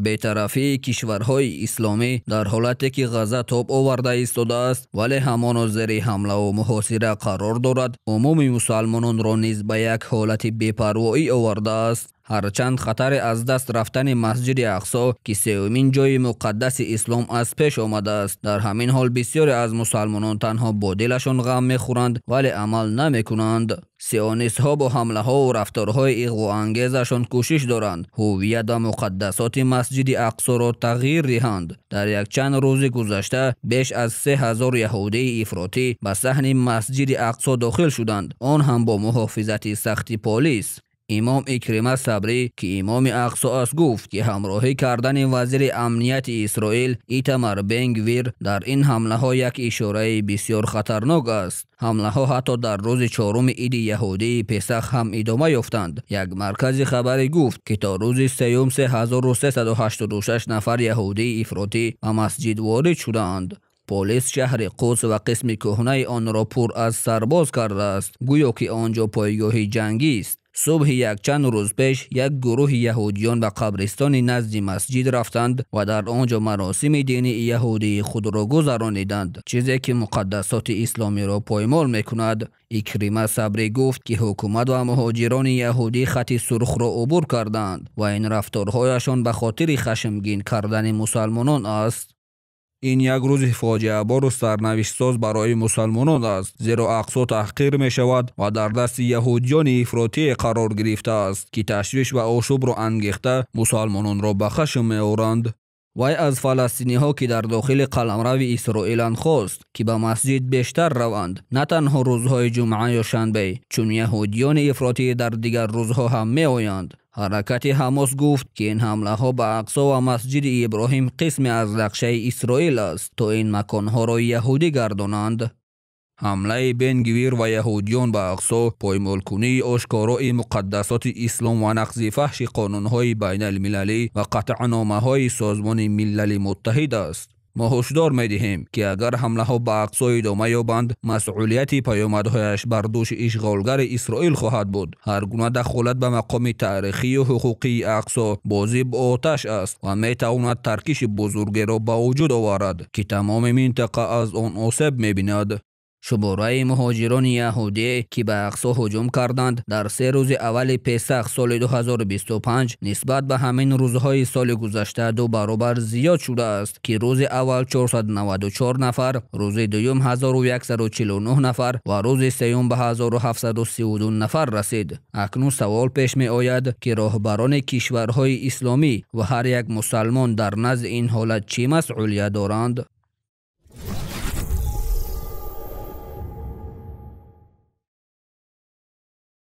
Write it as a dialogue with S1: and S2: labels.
S1: بی‌طرفی کشورهای اسلامی در حالتی که غزه تاب آورده ایستاده است ولی همان زیر حمله و محاصره قرار دارد، عموم مسلمانان را نیز به یک حالت بی‌پروایی آورده است. هرچند خطر از دست رفتن مسجد اقصی که سومین جای مقدس اسلام از پیش آمده است، در همین حال بسیاری از مسلمانان تنها با دلشان غم میخورند ولی عمل نمیکنند. سیونیست ها با حمله ها و رفتارهای اغوا انگیزشان کوشش دارند هویت و مقدسات مسجد اقصی را تغییر دهند. در یک چند روز گذشته بیش از 3000 یهودی افراطی به صحن مسجد اقصی داخل شدند، آن هم با محافظت سخت پلیس. امام اکرمه صبری که امام اقصی است گفت که همراهی کردن وزیر امنیت اسرائیل ایتمار بن گویر در این حمله ها یک اشاره بسیار خطرناک است. حمله ها حتی در روز چهارم عید یهودی پسخ هم ادامه یافتند. یک مرکز خبری گفت که تا روز سوم 3386 نفر یهودی افراطی به مسجد وارد شدند. پلیس شهر قدس و قسم کهنه آن را پر از سرباز کرده است، گویا که آنجا پایگاه جنگی است. صبح یک چند روز پیش یک گروه یهودیان به قبرستان نزد مسجد رفتند و در آنجا مراسم دینی یهودی خود را گذرانیدند، چیزی که مقدسات اسلامی را پایمال میکند. اکرمه صبری گفت که حکومت و مهاجران یهودی خط سرخ را عبور کردند و این رفتارهایشان به خاطر خشمگین کردن مسلمانان است. این یک روز فاجعه بار و سرنوشت ساز برای مسلمانان است، زیرا اقصی تحقیر می شود و در دست یهودیان افراطی قرار گرفته است که تشویش و آشوب را انگیخته مسلمانان را به خشم می آورند. وی از فلسطینی ها که در داخل قلمرو اسرائیل خواست که به مسجد بیشتر روند، نه تنها روزهای جمعه یا شنبه، چون یهودیان افراطی در دیگر روزها هم می آیند. حرکت حماس گفت که این حمله ها به اقصی و مسجد ابراهیم قسمی از نقشه اسرائیل است تا این مکانها را یهودی گردانند. حمله بن گویر و یهودیان به اقصی پایمال کنی آشکارای مقدسات اسلام و نقض فحش قانونهای بین المللی و قطعنامه های سازمان ملل متحد است. ما هشدار می دهیم که اگر حمله ها به اقصی ادامه یابند، مسئولیت پیامدهایش بر دوش اشغالگر اسرائیل خواهد بود. هر گونه دخالت به مقام تاریخی و حقوقی اقصی بازی با آتش است و می تواند ترکیش بزرگی را به وجود آورد که تمام منطقه از آن آسیب می بیند. شماره مهاجران یهودی که به اقصی هجوم کردند در 3 روز اول پسخ سال 2025 نسبت به همین روزهای سال گذشته 2 برابر زیاد شده است که روز اول 494 نفر، روز دوم 1149 نفر و روز سوم به 1732 نفر رسید. اکنون سوال پیش می آید که راهبران کشورهای اسلامی و هر یک مسلمان در نزد این حالت چه مسئولیت دارند؟